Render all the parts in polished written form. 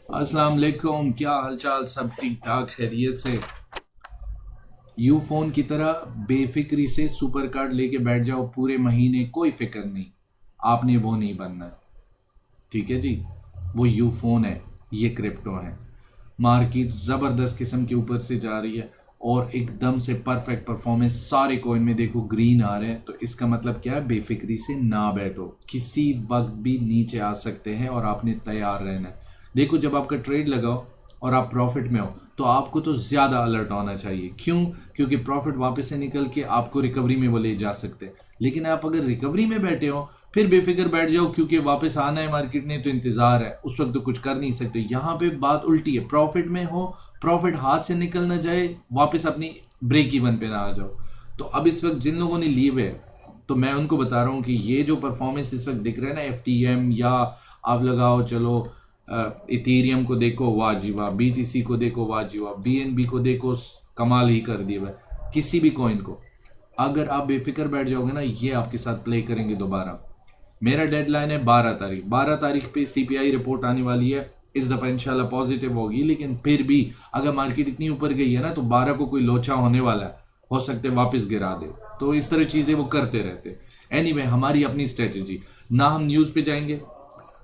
अस्सलाम वालेकुम, क्या हालचाल? सब ठीक ठाक, खैरियत से? यू फोन की तरह बेफिक्री से सुपर कार्ड लेके बैठ जाओ पूरे महीने, कोई फिक्र नहीं। आपने वो नहीं बनना है, ठीक है जी। वो यू फोन है, ये क्रिप्टो है। मार्केट ज़बरदस्त किस्म के ऊपर से जा रही है और एकदम से परफेक्ट परफॉर्मेंस। सारे कॉइन में देखो ग्रीन आ रहे हैं, तो इसका मतलब क्या है? बेफिक्री से ना बैठो, किसी वक्त भी नीचे आ सकते हैं और आपने तैयार रहना है। देखो, जब आपका ट्रेड लगाओ और आप प्रॉफिट में हो तो आपको तो ज़्यादा अलर्ट होना चाहिए। क्यों? क्योंकि प्रॉफिट वापस से निकल के आपको रिकवरी में वो ले जा सकते हैं। लेकिन आप अगर रिकवरी में बैठे हो फिर बेफिक्र बैठ जाओ क्योंकि वापस आना है मार्केट ने, तो इंतजार है, उस वक्त तो कुछ कर नहीं सकते। यहाँ पे बात उल्टी है, प्रॉफिट में हो, प्रॉफिट हाथ से निकल ना जाए, वापस अपनी ब्रेक इवन पे ना आ जाओ। तो अब इस वक्त जिन लोगों ने लिए हुए, तो मैं उनको बता रहा हूँ कि ये जो परफॉर्मेंस इस वक्त दिख रहा है ना, एफ या आप लगाओ, चलो इथेरियम को देखो, वाह जी वाह, BTC को देखो, वाह जी वाह, BNB को देखो, कमाल ही कर दिया भाई। किसी भी कॉइन को अगर आप बेफिक्र बैठ जाओगे ना, ये आपके साथ प्ले करेंगे दोबारा। मेरा डेडलाइन है 12 तारीख। 12 तारीख पे CPI रिपोर्ट आने वाली है। इस दफ़ा इंशाल्लाह पॉजिटिव होगी, लेकिन फिर भी अगर मार्केट इतनी ऊपर गई है ना, तो 12 को कोई लोचा होने वाला है, हो सकता है वापस गिरा दे। तो इस तरह चीज़ें वो करते रहते। एनीवे, हमारी अपनी स्ट्रेटजी, ना हम न्यूज़ पे जाएंगे,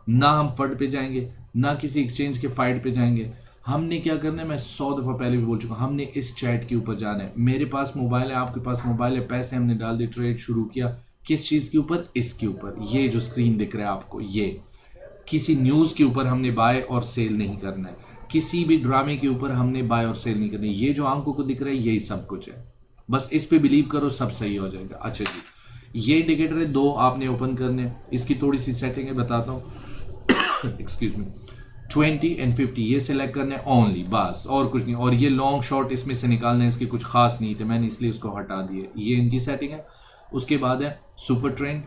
ना हम फंड पे जाएंगे, ना किसी एक्सचेंज के फाइट पे जाएंगे। हमने क्या करना है, मैं 100 दफ़ा पहले भी बोल चुका हूँ, हमने इस चैट के ऊपर जाना है। मेरे पास मोबाइल है, आपके पास मोबाइल है, पैसे हमने डाल दिए, ट्रेड शुरू किया। किस चीज़ के ऊपर? इसके ऊपर, ये जो स्क्रीन दिख रहा है आपको, ये किसी न्यूज़ के ऊपर हमने बाय और सेल नहीं करना है, किसी भी ड्रामे के ऊपर हमने बाय और सेल नहीं करना है। ये जो आंखों को दिख रहा है यही सब कुछ है, बस इस पे बिलीव करो, सब सही हो जाएगा। अच्छा जी, ये इंडिकेटर है, दो आपने ओपन करने हैं। इसकी थोड़ी सी सेटिंग है, बताता हूँ। Excuse me. 20 and 50 ये सिलेक्ट करने ओनली, बस और कुछ नहीं। और ये लॉन्ग शॉर्ट इसमें से निकालने, इसके कुछ खास नहीं थे, मैंने इसलिए उसको हटा दिए। ये इनकी सेटिंग है। उसके बाद है सुपर ट्रेंड,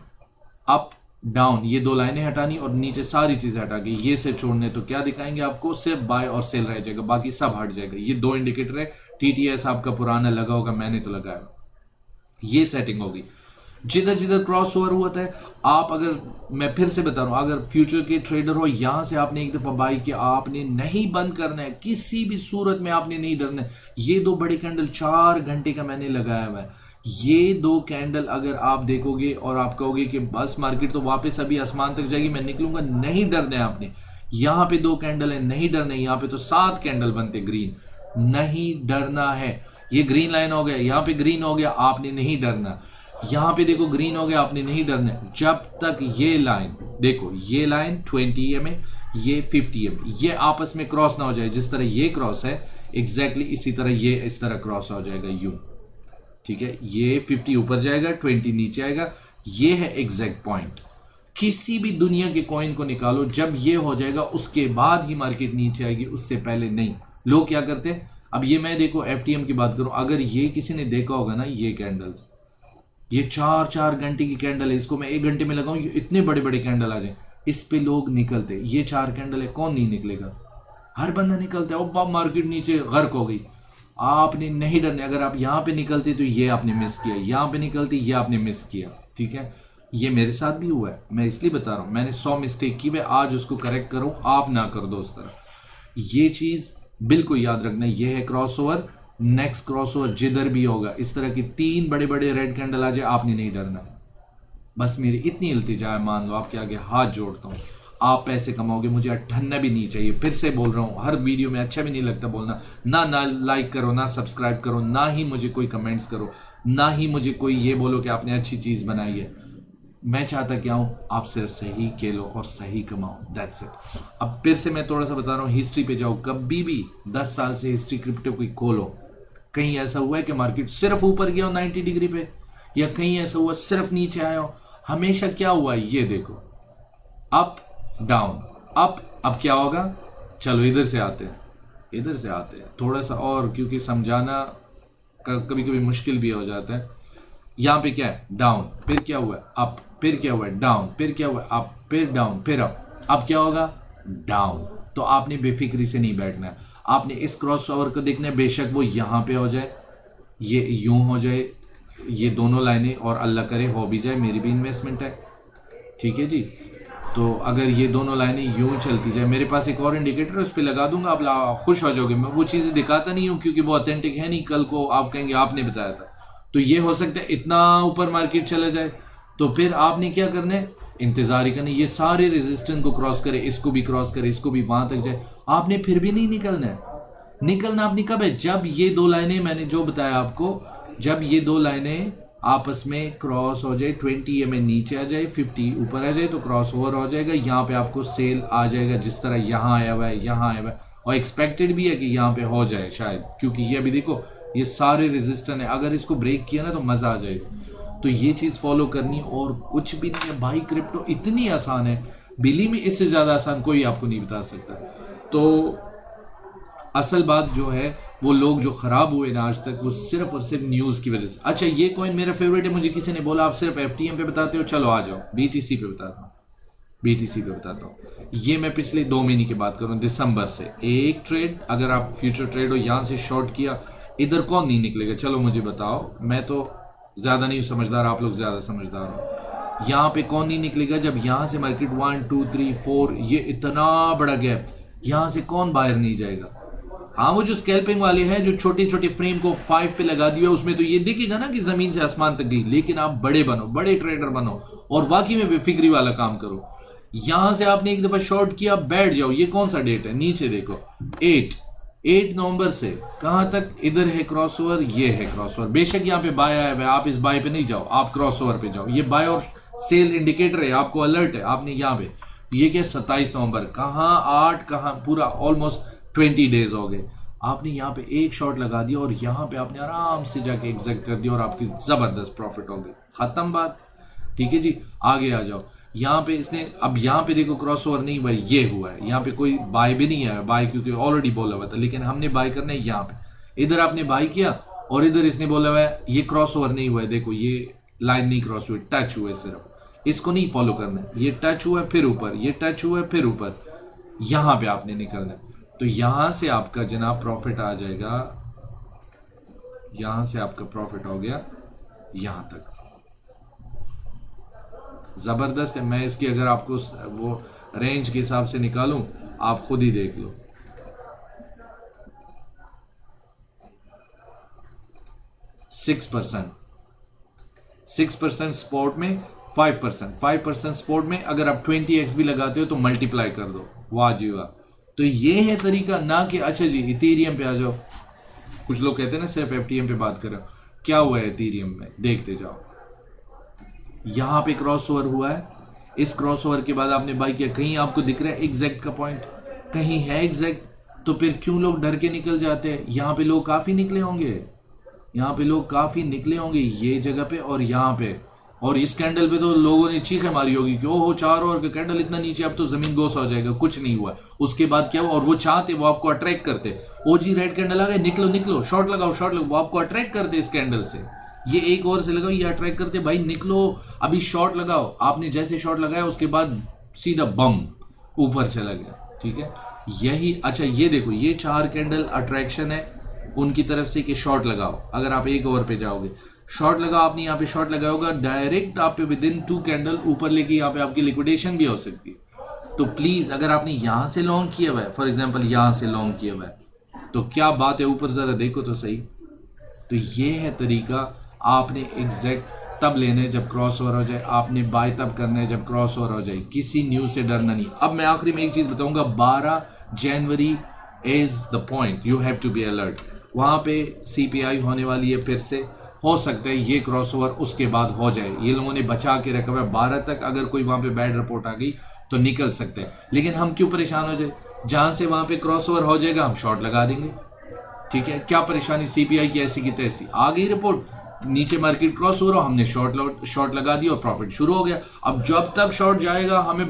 अप डाउन, ये दो लाइनें हटानी और नीचे सारी चीजें हटा के ये से छोड़ने। तो क्या दिखाएंगे आपको? सिर्फ बाय और सेल रह जाएगा, बाकी सब हट जाएगा। ये दो इंडिकेटर है। TTS आपका पुराना लगा होगा, मैंने तो लगाया। ये सेटिंग होगी। जिधर जिधर क्रॉस ओवर हुआ था, आप अगर, मैं फिर से बता रहा हूं, अगर फ्यूचर के ट्रेडर हो, यहां से आपने एक दफा बाई किया, आपने नहीं बंद करना है, किसी भी सूरत में आपने नहीं डरना है। ये दो बड़े कैंडल 4 घंटे का मैंने लगाया हुआ है। ये दो कैंडल अगर आप देखोगे और आप कहोगे कि बस मार्केट तो वापस अभी आसमान तक जाएगी, मैं निकलूंगा, नहीं डरना है आपने। यहां पे दो कैंडल है, नहीं डरना है। यहां पे तो 7 कैंडल बनते ग्रीन, नहीं डरना है। ये ग्रीन लाइन हो गया, यहां पे ग्रीन हो गया, आपने नहीं डरना। यहां पे देखो ग्रीन हो गया, आपने नहीं डरना है। जब तक ये लाइन देखो, ये लाइन 20 है, ये 50 ये आपस में क्रॉस ना हो जाए। जिस तरह ये क्रॉस है एग्जैक्टली इसी तरह ये इस तरह क्रॉस हो जाएगा, यूं। ठीक है, ये 50 ऊपर जाएगा, 20 नीचे आएगा। ये है एग्जैक्ट पॉइंट। किसी भी दुनिया के कॉइन को निकालो, जब ये हो जाएगा उसके बाद ही मार्केट नीचे आएगी, उससे पहले नहीं। लोग क्या करते हैं, अब ये मैं देखो FTM की बात करूं, अगर ये किसी ने देखा होगा ना, ये कैंडल्स, ये 4 4 घंटे की कैंडल है, इसको मैं 1 घंटे में लगाऊं, ये इतने बड़े बड़े कैंडल आ जाए, इस पे लोग निकलते। ये 4 कैंडल है, कौन नहीं निकलेगा? हर बंदा निकलता है। और मार्केट नीचे गर्क हो गई, आपने नहीं डरने। अगर आप यहां पे निकलते तो ये आपने मिस किया, यहां पे निकलते ये आपने मिस किया। ठीक है, ये मेरे साथ भी हुआ है, मैं इसलिए बता रहा हूं। मैंने 100 मिस्टेक की, मैं आज उसको करेक्ट करूं, आप ना कर दो उस तरह। ये चीज बिल्कुल याद रखना। ये है cross over, next cross over जिधर भी होगा, इस तरह की 3 बड़े बड़े रेड कैंडल आ जाए, आपने नहीं डरना। बस मेरी इतनी इल्तिजा है, मान लो आपके आगे हाथ जोड़ता हूँ। आप पैसे कमाओगे, मुझे अट्ठनना भी नहीं चाहिए। फिर से बोल रहा हूँ, हर वीडियो में अच्छा भी नहीं लगता बोलना। ना लाइक करो, ना सब्सक्राइब करो, ना ही मुझे कोई कमेंट्स करो, ना ही मुझे कोई ये बोलो कि आपने अच्छी चीज़ बनाई है। मैं चाहता क्या हूँ, आप सिर्फ सही खेलो और सही कमाओ, दैट्स इट। अब फिर से मैं थोड़ा सा बता रहा हूँ, हिस्ट्री पे जाओ। कभी भी 10 साल से हिस्ट्री क्रिप्टो की खोलो, कहीं ऐसा हुआ है कि मार्केट सिर्फ ऊपर गया हो 90 डिग्री पे, या कहीं ऐसा हुआ सिर्फ नीचे आया हो? हमेशा क्या हुआ है, ये देखो, अप डाउन अप। अब क्या होगा? चलो इधर से आते हैं, इधर से आते हैं थोड़ा सा और, क्योंकि समझाना कभी कभी मुश्किल भी हो जाता है। यहाँ पे क्या है? डाउन, फिर क्या हुआ है? अप, फिर क्या हुआ है? डाउन, फिर क्या हुआ है? अप, फिर डाउन, फिर अप। अब क्या होगा? डाउन। तो आपने बेफिक्री से नहीं बैठना है, आपने इस क्रॉस ओवर को देखना है। बेशक वो यहाँ पे हो जाए, ये यूं हो जाए, ये दोनों लाइनें, और अल्लाह करे हो भी जाए, मेरी भी इन्वेस्टमेंट है। ठीक है जी। तो अगर ये दोनों लाइनें यूं चलती जाए, मेरे पास एक और इंडिकेटर है, उस पर लगा दूंगा, आप खुश हो जाओगे। मैं वो चीज़ें दिखाता नहीं हूँ क्योंकि वो ऑथेंटिक है नहीं, कल को आप कहेंगे आपने बताया था। तो ये हो सकता है इतना ऊपर मार्केट चला जाए, तो फिर आपने क्या करना है, इंतजार ही करना है, ये सारे रेजिस्टेंस को क्रॉस करे, इसको भी क्रॉस करे, इसको भी वहां तक जाए, आपने फिर भी नहीं निकलना है। निकलना आपने कब है, जब ये दो लाइनें मैंने जो बताया आपको, जब ये दो लाइनें आपस में क्रॉस हो जाए, 20 EMA नीचे आ जाए, 50 ऊपर आ जाए, तो क्रॉस ओवर हो जाएगा, यहाँ पे आपको सेल आ जाएगा, जिस तरह यहाँ आया हुआ है, यहाँ आया हुआ है, और एक्सपेक्टेड भी है कि यहाँ पे हो जाए शायद, क्योंकि ये अभी देखो ये सारे रेजिस्टेंस है, अगर इसको ब्रेक किया ना तो मज़ा आ जाएगा। तो ये चीज़ फॉलो करनी, और कुछ भी नहीं है भाई, क्रिप्टो इतनी आसान है, बिली में इससे ज़्यादा आसान कोई आपको नहीं बता सकता। तो असल बात जो है, वो लोग जो खराब हुए ना आज तक, वो सिर्फ और सिर्फ न्यूज़ की वजह से। अच्छा, ये कॉइन मेरा फेवरेट है, मुझे किसी ने बोला आप सिर्फ FTM पे बताते हो, चलो आ जाओ BTC पे बताता हूँ, BTC पे बताता हूँ। ये मैं पिछले 2 महीने की बात करूँ, दिसंबर से एक ट्रेड, अगर आप फ्यूचर ट्रेड हो, यहाँ से शॉर्ट किया, इधर कौन नहीं निकलेगा, चलो मुझे बताओ, मैं तो ज़्यादा नहीं समझदार, आप लोग ज़्यादा समझदार हो। यहाँ पे कौन नहीं निकलेगा, जब यहाँ से मार्केट 1 2 3 4, ये इतना बड़ा गैप, यहाँ से कौन बाहर नहीं जाएगा। हाँ, वो जो स्कैल्पिंग वाले हैं, जो छोटे छोटे फ्रेम को 5 पे लगा दिया, उसमें तो ये दिखेगा ना कि जमीन से आसमान तक गई, लेकिन आप बड़े बनो, बड़े ट्रेडर बनो, और वाकई में बेफिक्री वाला काम करो। यहां से आपने एक दफा शॉर्ट किया, बैठ जाओ। ये कौन सा डेट है, नीचे देखो, 8 नवंबर से कहां तक, इधर है क्रॉसओवर, ये है क्रॉसओवर। बेशक यहाँ पे बाय आया है, आप इस बाय पे नहीं जाओ, आप क्रॉसओवर पे जाओ। ये बाय और सेल इंडिकेटर है, आपको अलर्ट है, आपने यहाँ पे, ये क्या 27 नवंबर, कहाँ 8, कहाँ पूरा ऑलमोस्ट 20 डेज हो गए। आपने यहाँ पे एक शॉट लगा दिया, और यहाँ पे आपने आराम से जाके एग्जैक्ट कर दिया, और आपकी जबरदस्त प्रॉफिट हो गई, खत्म बात। ठीक है जी, आगे आ जाओ। यहाँ पे इसने, अब यहाँ पे देखो क्रॉसओवर नहीं हुआ, ये हुआ है, यहाँ पे कोई बाय भी नहीं है, बाय क्योंकि ऑलरेडी बोला हुआ था, लेकिन हमने बाय करना है यहाँ पे। इधर आपने बाय किया, और इधर इसने बोला हुआ है ये क्रॉसओवर नहीं हुआ है, देखो ये लाइन नहीं क्रॉस हुई, टच हुए सिर्फ, इसको नहीं फॉलो करना है। ये टच हुआ है फिर ऊपर, ये टच हुआ है फिर ऊपर, यहाँ पे आपने निकलना है। तो यहां से आपका जनाब प्रॉफिट आ जाएगा, यहां से आपका प्रॉफिट हो गया यहां तक, जबरदस्त है। मैं इसकी अगर आपको वो रेंज के हिसाब से निकालूं, आप खुद ही देख लो, 6% स्पोर्ट में, 5% स्पोर्ट में, अगर आप 20x भी लगाते हो तो मल्टीप्लाई कर दो, वाह जी वाह। तो ये है तरीका, ना कि अच्छा जी इथेरियम पे आ जाओ। कुछ लोग कहते हैं ना सिर्फ FTM पे बात करो, क्या हुआ है इथेरियम में, देखते जाओ। यहां पे क्रॉसओवर हुआ है, इस क्रॉसओवर के बाद आपने बाय किया, कहीं आपको दिख रहा है एग्जैक्ट का पॉइंट, कहीं है एग्जैक्ट, तो फिर क्यों लोग डर के निकल जाते हैं। यहाँ पे लोग काफी निकले होंगे, यहाँ पे लोग काफी निकले होंगे, ये जगह पे और यहाँ पे, और इस कैंडल पे तो लोगों ने चीखें मारी होगी कि ओहो 4 और का कैंडल इतना नीचे, अब तो जमीन गोस हो जाएगा। कुछ नहीं हुआ। उसके बाद क्या हुआ, और वो चाहते, वो आपको अट्रैक्ट करते, ओजी रेड कैंडल आ गए, निकलो निकलो, शॉर्ट लगाओ शॉर्ट लगाओ, वो आपको अट्रैक्ट करते इस कैंडल से। ये एक और से लगाओ, ये अट्रैक्ट करते, भाई निकलो अभी शॉर्ट लगाओ। आपने जैसे शॉर्ट लगाया उसके बाद सीधा बम ऊपर चला गया। ठीक है, यही। अच्छा ये देखो, ये 4 कैंडल अट्रैक्शन है उनकी तरफ से कि शॉर्ट लगाओ। अगर आप एक ओवर पे जाओगे, शॉर्ट लगाओ, आपने यहाँ पे शॉर्ट लगाया होगा, डायरेक्ट आप पे विदिन 2 कैंडल ऊपर लेके यहाँ पे आपकी लिक्विडेशन भी हो सकती है। तो प्लीज, अगर आपने यहाँ से लॉन्ग किया हुआ है, फॉर एग्जांपल यहाँ से लॉन्ग किया हुआ है, तो क्या बात है, ऊपर जरा देखो तो सही। तो ये है तरीका, आपने एग्जैक्ट तब लेना है जब क्रॉस ओवर हो जाए, आपने बाय तब करना है जब क्रॉस ओवर हो जाए। किसी न्यूज से डरना नहीं। अब मैं आखिरी में एक चीज बताऊंगा, 12 January is the point, you have to be alert. वहां पे CPI होने वाली है, फिर से हो सकता है ये क्रॉसओवर उसके बाद हो जाए। ये लोगों ने बचा के रखा हुआ है 12 तक, अगर कोई वहां पे बैड रिपोर्ट आ गई तो निकल सकते हैं। लेकिन हम क्यों परेशान हो जाए, जहां से वहां पे क्रॉसओवर हो जाएगा हम शॉर्ट लगा देंगे। ठीक है, क्या परेशानी, CPI की ऐसी की तैसी आ गई रिपोर्ट, नीचे मार्केट क्रॉस हो रहा, हमने शॉर्ट लगा दिया और प्रॉफिट शुरू हो गया। अब जब तक शॉर्ट जाएगा, हमें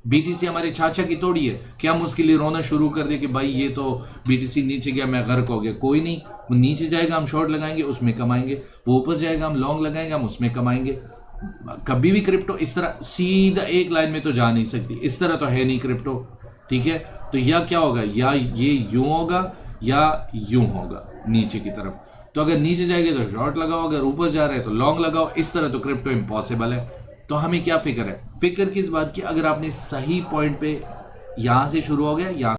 BTC हमारे चाचा की तोड़ी है क्या, हम उसके लिए रोना शुरू कर दे कि भाई ये तो BTC नीचे गया, मैं गर्क हो गया। कोई नहीं, वो नीचे जाएगा हम शॉर्ट लगाएंगे, उसमें कमाएंगे, वो ऊपर जाएगा हम लॉन्ग लगाएंगे, हम उसमें कमाएंगे। कभी भी क्रिप्टो इस तरह सीधा एक लाइन में तो जा नहीं सकती, इस तरह तो है नहीं क्रिप्टो। ठीक है, तो या क्या होगा, या ये यूं होगा या यूं होगा नीचे की तरफ। तो अगर नीचे जाएगी तो शॉर्ट लगाओ, अगर ऊपर जा रहा है तो लॉन्ग लगाओ। इस तरह तो क्रिप्टो इम्पॉसिबल है। तो हमें क्या फिक्र है? फिक्र किस बात की? अगर आपने सही पॉइंट पे यहां से शुरू हो गया, यहाँ